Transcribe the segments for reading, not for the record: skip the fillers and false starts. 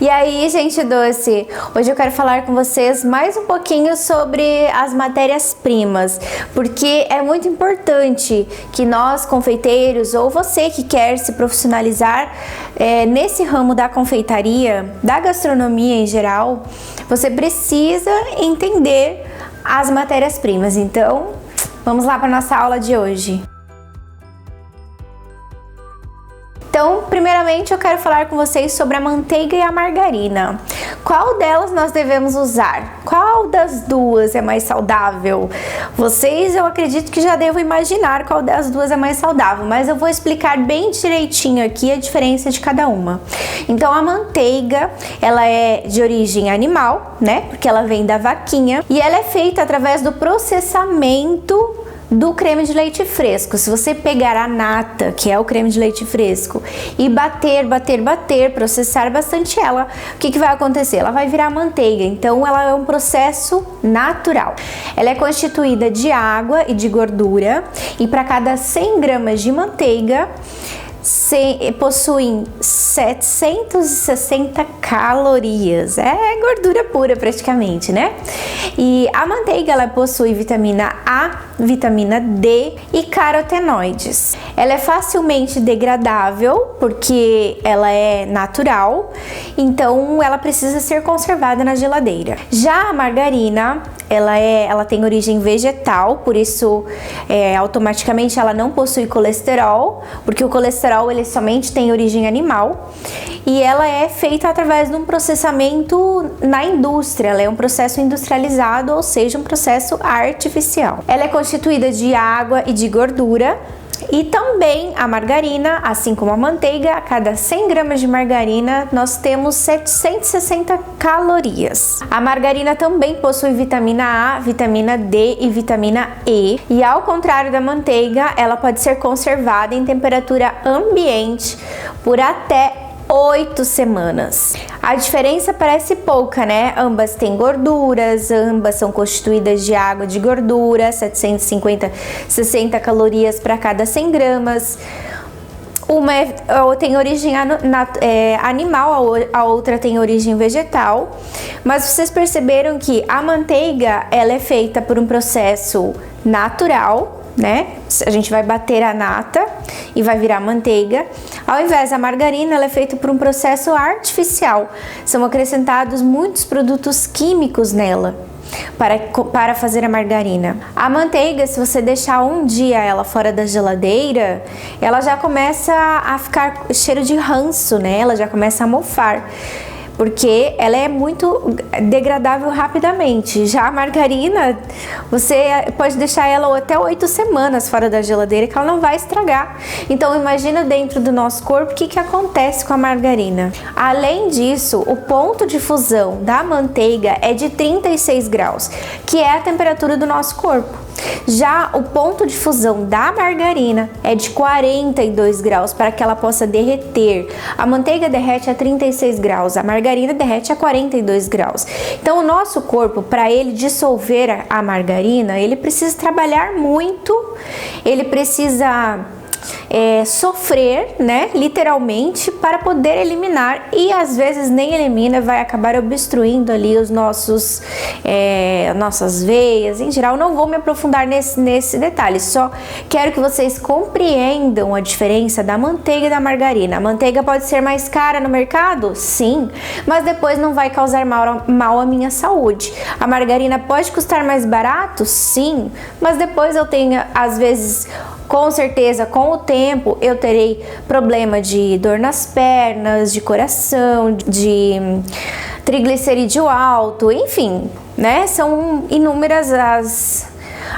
E aí, gente doce, hoje eu quero falar com vocês mais um pouquinho sobre as matérias-primas, porque é muito importante que nós, confeiteiros, ou você que quer se profissionalizar nesse ramo da confeitaria, da gastronomia em geral, você precisa entender as matérias-primas. Então, vamos lá para nossa aula de hoje. Então, primeiramente eu quero falar com vocês sobre a manteiga e a margarina. Qual delas nós devemos usar? Qual das duas é mais saudável? Vocês, eu acredito que já devam imaginar qual das duas é mais saudável, mas eu vou explicar bem direitinho aqui a diferença de cada uma. Então, a manteiga, ela é de origem animal, né? Porque ela vem da vaquinha e ela é feita através do processamento do creme de leite fresco. Se você pegar a nata, que é o creme de leite fresco, e bater, processar bastante ela, o que vai acontecer? Ela vai virar manteiga. Então ela é um processo natural. Ela é constituída de água e de gordura, e para cada 100 gramas de manteiga possuem 760 calorias. É gordura pura praticamente, né? E a manteiga, ela possui vitamina A, vitamina D e carotenoides. Ela é facilmente degradável porque ela é natural, então ela precisa ser conservada na geladeira. Já a margarina, ela tem origem vegetal, por isso automaticamente ela não possui colesterol, porque o colesterol ele somente tem origem animal, e ela é feita através de um processamento na indústria. Ela é um processo industrializado, ou seja, um processo artificial. Ela é constituída de água e de gordura. E também a margarina, assim como a manteiga, a cada 100 gramas de margarina nós temos 760 calorias. A margarina também possui vitamina A, vitamina D e vitamina E. E ao contrário da manteiga, ela pode ser conservada em temperatura ambiente por até 8 semanas. A diferença parece pouca, né? Ambas têm gorduras, ambas são constituídas de água e de gordura, 760 calorias para cada 100 gramas. Uma tem origem animal, a outra tem origem vegetal. Mas vocês perceberam que a manteiga, ela é feita por um processo natural, né? A gente vai bater a nata e vai virar manteiga. Ao invés da margarina, ela é feita por um processo artificial. São acrescentados muitos produtos químicos nela para fazer a margarina. A manteiga, se você deixar um dia ela fora da geladeira, ela já começa a ficar cheiro de ranço, né? Ela já começa a mofar, porque ela é muito degradável rapidamente. Já a margarina, você pode deixar ela até 8 semanas fora da geladeira, que ela não vai estragar. Então imagina dentro do nosso corpo o que acontece com a margarina. Além disso, o ponto de fusão da manteiga é de 36 graus, que é a temperatura do nosso corpo. Já o ponto de fusão da margarina é de 42 graus para que ela possa derreter. A manteiga derrete a 36 graus, a margarina derrete a 42 graus. Então o nosso corpo, para ele dissolver a margarina, ele precisa trabalhar muito, ele precisa sofrer, né, literalmente, para poder eliminar, e às vezes nem elimina, vai acabar obstruindo ali os nossas veias. Em geral, não vou me aprofundar nesse detalhe, só quero que vocês compreendam a diferença da manteiga e da margarina. A manteiga pode ser mais cara no mercado? Sim, mas depois não vai causar mal à minha saúde. A margarina pode custar mais barato? Sim, mas depois eu tenho, às vezes, com certeza, com o tempo, eu terei problema de dor nas pernas, de coração, de triglicerídeo alto, enfim, né? São inúmeras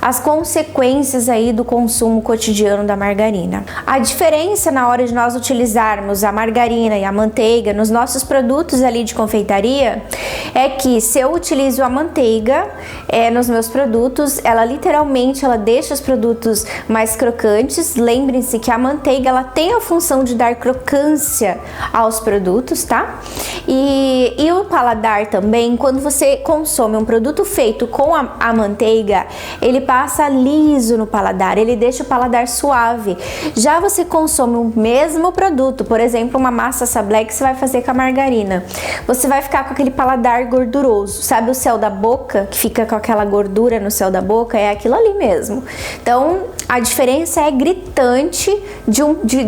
as consequências aí do consumo cotidiano da margarina. A diferença na hora de nós utilizarmos a margarina e a manteiga nos nossos produtos ali de confeitaria é que, se eu utilizo a manteiga nos meus produtos, ela literalmente deixa os produtos mais crocantes. Lembrem-se que a manteiga, ela tem a função de dar crocância aos produtos, tá? E o paladar também, quando você consome um produto feito com a manteiga, ele passa liso no paladar, ele deixa o paladar suave. Já você consome o mesmo produto, por exemplo, uma massa sablé que você vai fazer com a margarina, você vai ficar com aquele paladar gorduroso, sabe o céu da boca, que fica com aquela gordura no céu da boca? É aquilo ali mesmo. Então, a diferença é gritante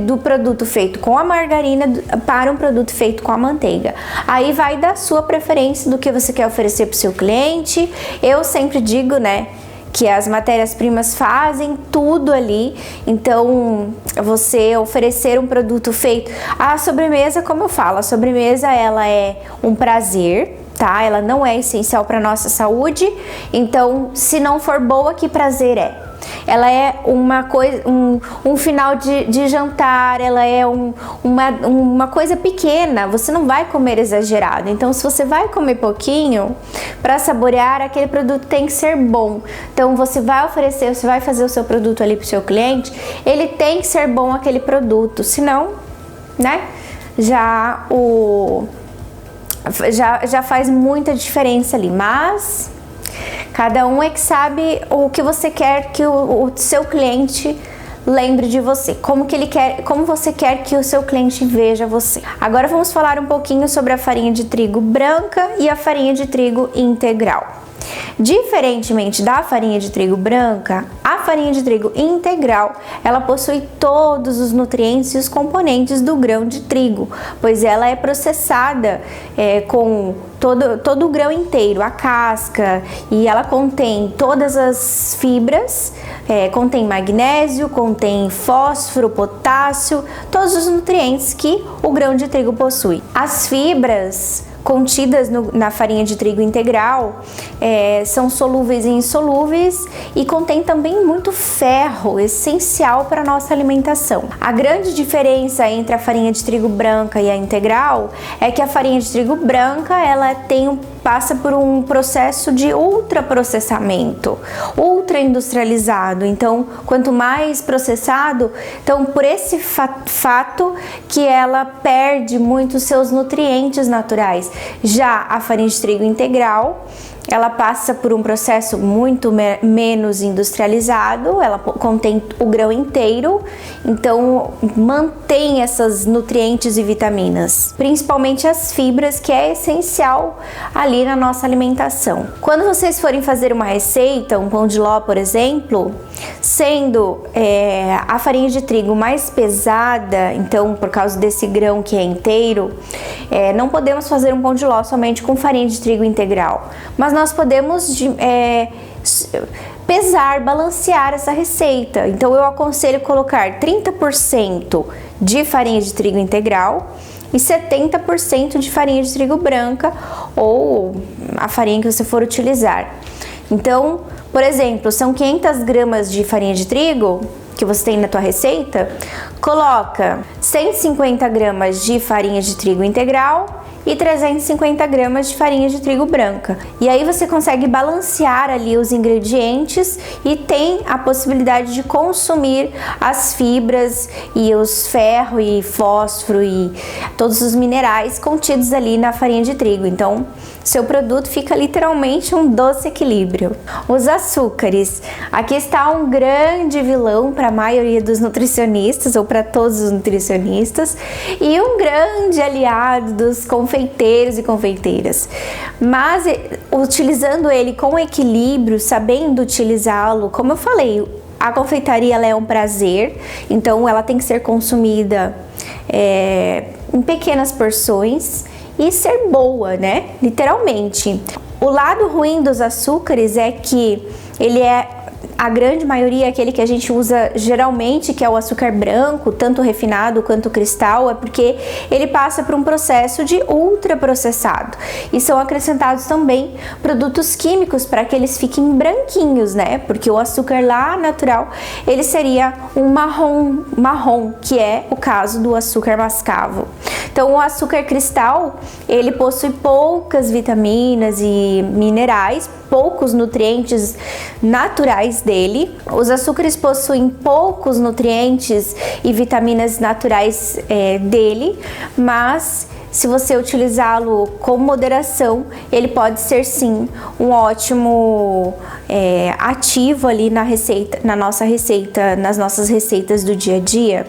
do produto feito com a margarina para um produto feito com a manteiga. Aí vai da sua preferência, do que você quer oferecer para o seu cliente. Eu sempre digo, né, que as matérias-primas fazem tudo ali. Então, você oferecer um produto feito... A sobremesa, como eu falo, a sobremesa ela é um prazer, tá? Ela não é essencial para nossa saúde. Então, se não for boa, que prazer é? Ela é uma coisa, um final de jantar, ela é uma coisa pequena, você não vai comer exagerado. Então, se você vai comer pouquinho, para saborear, aquele produto tem que ser bom. Então, você vai oferecer, você vai fazer o seu produto ali para o seu cliente, ele tem que ser bom aquele produto, senão, né, já faz muita diferença ali, mas... Cada um é que sabe o que você quer que o seu cliente lembre de você, como você quer que o seu cliente veja você. Agora vamos falar um pouquinho sobre a farinha de trigo branca e a farinha de trigo integral. Diferentemente da farinha de trigo branca, a farinha de trigo integral, ela possui todos os nutrientes e os componentes do grão de trigo, pois ela é processada com todo o grão inteiro, a casca, e ela contém todas as fibras, contém magnésio, contém fósforo, potássio, todos os nutrientes que o grão de trigo possui. As fibras contidas na farinha de trigo integral são solúveis e insolúveis e contém também muito ferro, essencial para a nossa alimentação. A grande diferença entre a farinha de trigo branca e a integral é que a farinha de trigo branca ela passa por um processo de ultraprocessamento, ultra industrializado. Então, quanto mais processado, então por esse fato que ela perde muito seus nutrientes naturais. Já a farinha de trigo integral, ela passa por um processo muito menos industrializado, ela contém o grão inteiro, então mantém esses nutrientes e vitaminas, principalmente as fibras, que é essencial ali na nossa alimentação. Quando vocês forem fazer uma receita, um pão de ló, por exemplo, sendo a farinha de trigo mais pesada, então por causa desse grão que é inteiro, não podemos fazer um pão de ló somente com farinha de trigo integral, mas nós podemos pesar, balancear essa receita. Então eu aconselho colocar 30% de farinha de trigo integral e 70% de farinha de trigo branca ou a farinha que você for utilizar. Então, por exemplo, são 500 gramas de farinha de trigo que você tem na tua receita, coloca 150 gramas de farinha de trigo integral e 350 gramas de farinha de trigo branca. E aí você consegue balancear ali os ingredientes e tem a possibilidade de consumir as fibras e os ferro e fósforo e todos os minerais contidos ali na farinha de trigo. Então, seu produto fica literalmente um doce equilíbrio. Os açúcares. Aqui está um grande vilão para a maioria dos nutricionistas, ou para todos os nutricionistas, e um grande aliado dos confeiteiros e confeiteiras. Mas utilizando ele com equilíbrio, sabendo utilizá-lo, como eu falei, a confeitaria ela é um prazer, então ela tem que ser consumida em pequenas porções e ser boa, né? Literalmente. O lado ruim dos açúcares é que ele a grande maioria é aquele que a gente usa geralmente, que é o açúcar branco, tanto refinado quanto cristal, é porque ele passa por um processo de ultraprocessado. E são acrescentados também produtos químicos para que eles fiquem branquinhos, né? Porque o açúcar lá natural, ele seria um marrom, que é o caso do açúcar mascavo. Então, o açúcar cristal, ele possui poucas vitaminas e minerais, poucos nutrientes naturais dele. Os açúcares possuem poucos nutrientes e vitaminas naturais dele, mas se você utilizá-lo com moderação, ele pode ser sim um ótimo ativo ali na receita, nas nossas receitas do dia a dia.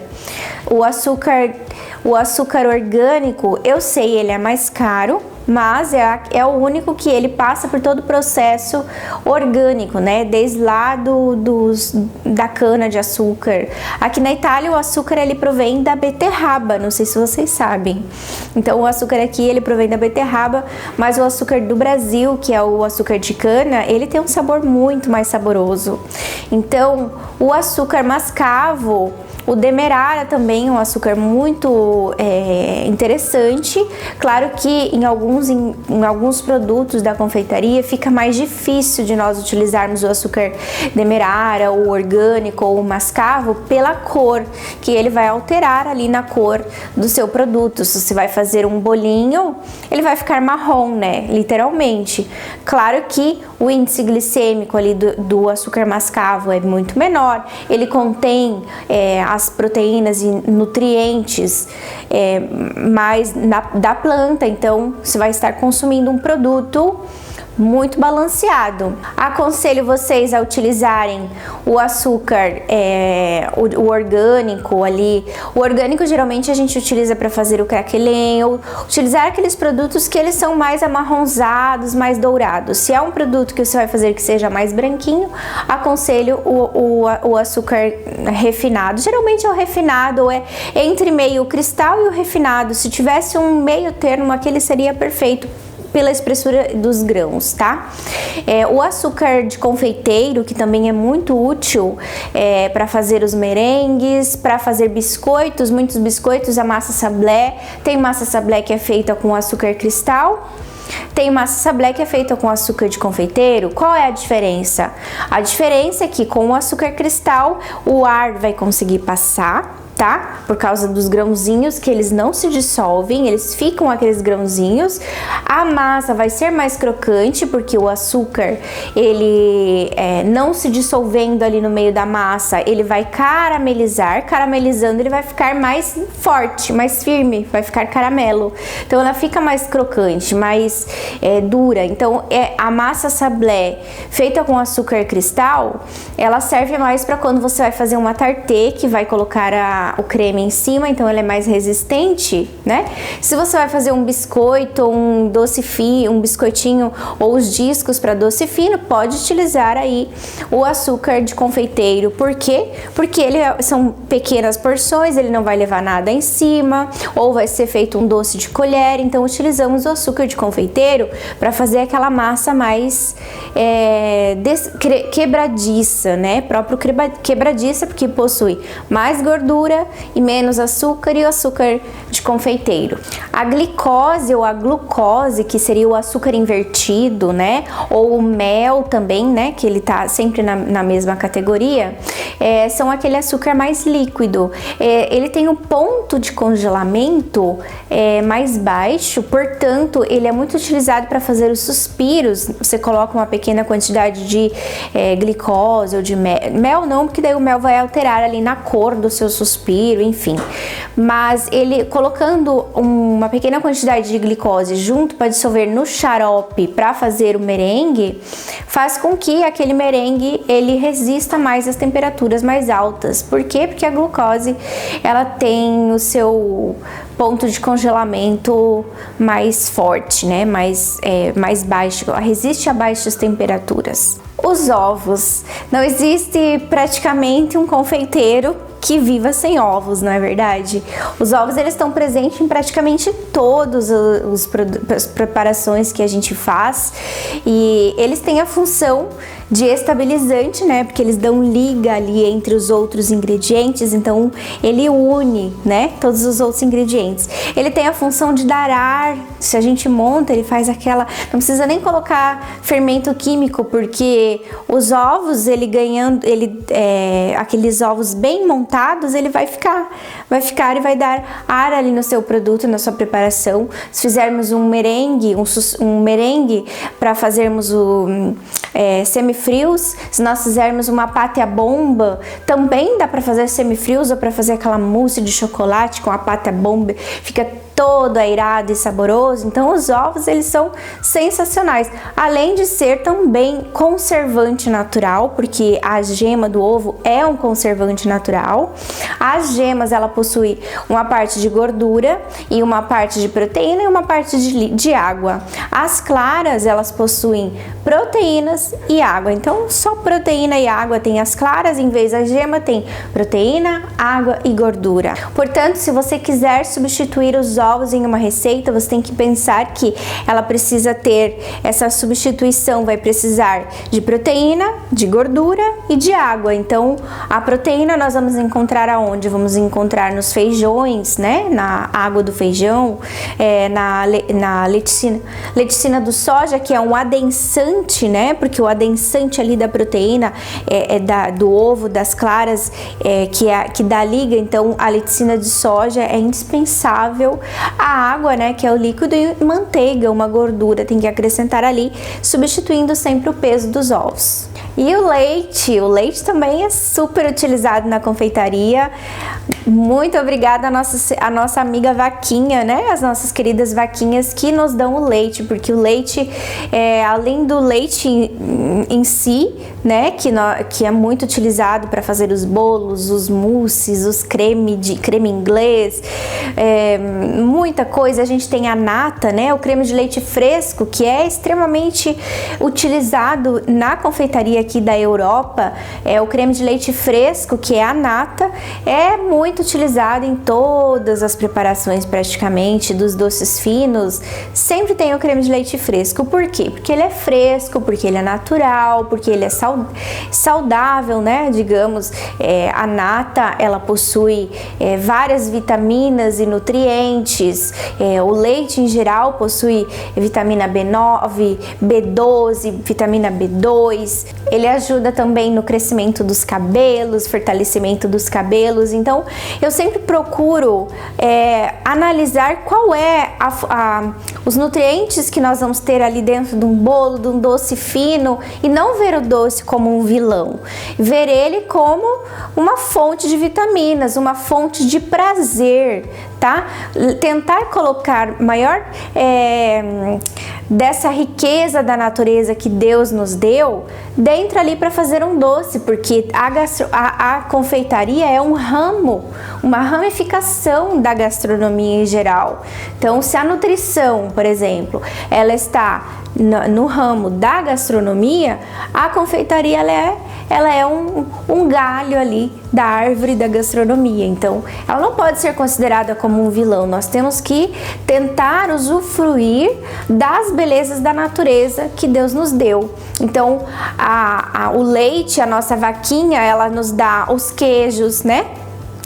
O açúcar orgânico, eu sei, ele é mais caro, mas é o único que ele passa por todo o processo orgânico, né? Desde lá da cana de açúcar. Aqui na Itália, o açúcar ele provém da beterraba, não sei se vocês sabem. Então, o açúcar aqui ele provém da beterraba, mas o açúcar do Brasil, que é o açúcar de cana, ele tem um sabor muito mais saboroso. Então, o açúcar mascavo, o demerara também é um açúcar muito interessante. Claro que em alguns produtos da confeitaria fica mais difícil de nós utilizarmos o açúcar demerara, ou orgânico, ou mascavo, pela cor, que ele vai alterar ali na cor do seu produto. Se você vai fazer um bolinho, ele vai ficar marrom, né? Literalmente. Claro que o índice glicêmico ali do açúcar mascavo é muito menor. Ele contém as proteínas e nutrientes mais da planta, então você vai estar consumindo um produto muito balanceado. Aconselho vocês a utilizarem o açúcar, o orgânico ali. O orgânico geralmente a gente utiliza para fazer o craquelin, ou utilizar aqueles produtos que eles são mais amarronzados, mais dourados. Se é um produto que você vai fazer que seja mais branquinho, aconselho o açúcar refinado. Geralmente é o refinado, é entre meio cristal e o refinado. Se tivesse um meio termo, aquele seria perfeito pela espessura dos grãos, tá? O açúcar de confeiteiro, que também é muito útil para fazer os merengues, para fazer biscoitos, muitos biscoitos, a massa sablé. Tem massa sablé que é feita com açúcar cristal, tem massa sablé que é feita com açúcar de confeiteiro. Qual é a diferença? A diferença é que com o açúcar cristal o ar vai conseguir passar, tá? Por causa dos grãozinhos, que eles não se dissolvem, eles ficam aqueles grãozinhos. A massa vai ser mais crocante, porque o açúcar, ele não se dissolvendo ali no meio da massa, ele vai caramelizar. Caramelizando, ele vai ficar mais forte, mais firme, vai ficar caramelo. Então, ela fica mais crocante, mais dura. Então, a massa sablé feita com açúcar cristal, ela serve mais para quando você vai fazer uma tartê, que vai colocar o creme em cima, então ele é mais resistente, né? Se você vai fazer um biscoito, um doce fino, um biscoitinho, ou os discos para doce fino, pode utilizar aí o açúcar de confeiteiro. Por quê? Porque são pequenas porções, ele não vai levar nada em cima, ou vai ser feito um doce de colher. Então utilizamos o açúcar de confeiteiro para fazer aquela massa mais quebradiça, né? Próprio quebradiça, porque possui mais gordura e menos açúcar, e o açúcar de confeiteiro. A glicose ou a glucose, que seria o açúcar invertido, né? Ou o mel também, né? Que ele tá sempre na mesma categoria, são aquele açúcar mais líquido. Ele tem um ponto de congelamento mais baixo, portanto, ele é muito utilizado para fazer os suspiros. Você coloca uma pequena quantidade de glicose ou de mel. Mel não, porque daí o mel vai alterar ali na cor do seu suspiro, enfim. Mas ele, colocando uma pequena quantidade de glicose junto para dissolver no xarope para fazer o merengue, faz com que aquele merengue ele resista mais às temperaturas mais altas. Por quê? Porque a glucose ela tem o seu ponto de congelamento mais forte, né? Mais baixo, resiste a baixas temperaturas. Os ovos. Não existe praticamente um confeiteiro que viva sem ovos, não é verdade? Os ovos, eles estão presentes em praticamente todas as preparações que a gente faz, e eles têm a função de estabilizante, né? Porque eles dão liga ali entre os outros ingredientes, então ele une, né? Todos os outros ingredientes. Ele tem a função de dar ar. Se a gente monta, ele faz aquela... Não precisa nem colocar fermento químico, porque os ovos, aqueles ovos bem montados, ele vai ficar e vai dar ar ali no seu produto, na sua preparação. Se fizermos um merengue, para fazermos semifrios. Se nós fizermos uma pátria bomba, também dá para fazer semifrios, ou para fazer aquela mousse de chocolate com a pátria bomba, fica todo airado e saboroso. Então os ovos, eles são sensacionais, além de ser também conservante natural, porque a gema do ovo é um conservante natural. As gemas, ela possui uma parte de gordura e uma parte de proteína e uma parte de água. As claras, elas possuem proteínas e água, então só proteína e água tem as claras, em vez da gema tem proteína, água e gordura. Portanto, se você quiser substituir os ovos em uma receita, você tem que pensar que ela precisa ter essa substituição, vai precisar de proteína, de gordura e de água. Então, a proteína nós vamos encontrar aonde? Vamos encontrar nos feijões, né? Na água do feijão, na leticina do soja, que é um adensante, né? Porque o adensante ali da proteína do ovo, das claras, que dá liga. Então, a leticina de soja é indispensável. A água, né, que é o líquido, e manteiga, uma gordura, tem que acrescentar ali, substituindo sempre o peso dos ovos. E o leite também é super utilizado na confeitaria. Muito obrigada a nossa amiga vaquinha, né? As nossas queridas vaquinhas que nos dão o leite, porque o leite, além do leite em si, né? Que é muito utilizado para fazer os bolos, os mousses, os creme inglês, muita coisa. A gente tem a nata, né? O creme de leite fresco, que é extremamente utilizado na confeitaria aqui da Europa. O creme de leite fresco, que é a nata, é muito utilizado em todas as preparações praticamente dos doces finos. Sempre tem o creme de leite fresco. Por quê? Porque ele é fresco, porque ele é natural, porque ele é saudável, né? Digamos, a nata, ela possui várias vitaminas e nutrientes. O leite em geral possui vitamina B9, B12, vitamina B2. Ele ajuda também no crescimento dos cabelos, fortalecimento dos cabelos. Então, eu sempre procuro analisar qual é os nutrientes que nós vamos ter ali dentro de um bolo, de um doce fino, e não ver o doce como um vilão. Ver ele como uma fonte de vitaminas, uma fonte de prazer, tá? Tentar colocar maior dessa riqueza da natureza que Deus nos deu dentro ali para fazer um doce, porque a confeitaria é um ramo, uma ramificação da gastronomia em geral. Então, se a nutrição, por exemplo, ela está no ramo da gastronomia, a confeitaria ela é um galho ali da árvore da gastronomia. Então, ela não pode ser considerada como um vilão. Nós temos que tentar usufruir das belezas da natureza que Deus nos deu. Então, o leite, a nossa vaquinha, ela nos dá os queijos, né?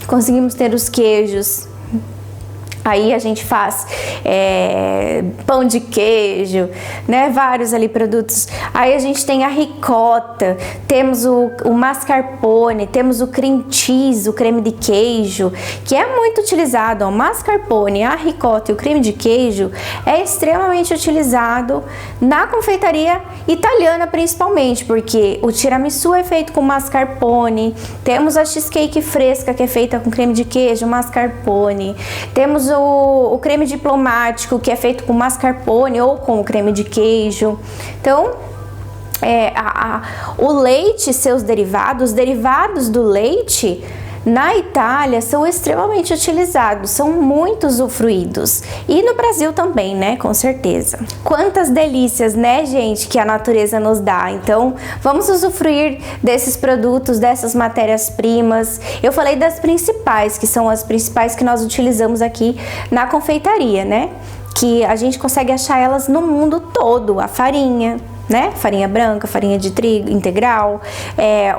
Conseguimos ter os queijos. Aí a gente faz pão de queijo, né? Vários ali produtos. Aí a gente tem a ricota, temos o mascarpone, temos o cream cheese, o creme de queijo, que é muito utilizado. O mascarpone, a ricota e o creme de queijo é extremamente utilizado na confeitaria italiana, principalmente, porque o tiramisu é feito com mascarpone, temos a cheesecake fresca, que é feita com creme de queijo, mascarpone, temos o creme diplomático, que é feito com mascarpone ou com o creme de queijo. Então, o leite, seus derivados, os derivados do leite na Itália são extremamente utilizados, são muito usufruídos. E no Brasil também, né? Com certeza. Quantas delícias, né, gente, que a natureza nos dá. Então, vamos usufruir desses produtos, dessas matérias-primas. Eu falei das principais, que são as principais que nós utilizamos aqui na confeitaria, né? Que a gente consegue achar elas no mundo todo. A farinha, né? Farinha branca, farinha de trigo integral,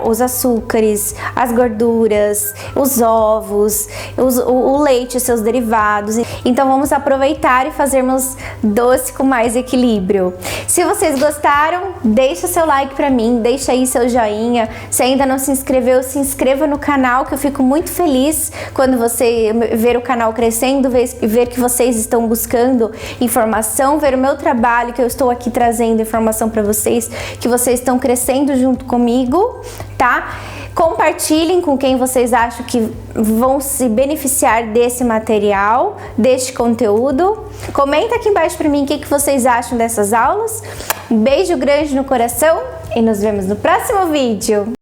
os açúcares, as gorduras, os ovos, o leite e seus derivados. Então vamos aproveitar e fazermos doce com mais equilíbrio. Se vocês gostaram, deixa seu like pra mim, deixa aí seu joinha. Se ainda não se inscreveu, se inscreva no canal, que eu fico muito feliz quando você ver o canal crescendo, ver que vocês estão buscando informação, ver o meu trabalho, que eu estou aqui trazendo informação para para vocês que vocês estão crescendo junto comigo, tá? Compartilhem com quem vocês acham que vão se beneficiar desse material, deste conteúdo. Comenta aqui embaixo para mim o que vocês acham dessas aulas. Um beijo grande no coração e nos vemos no próximo vídeo.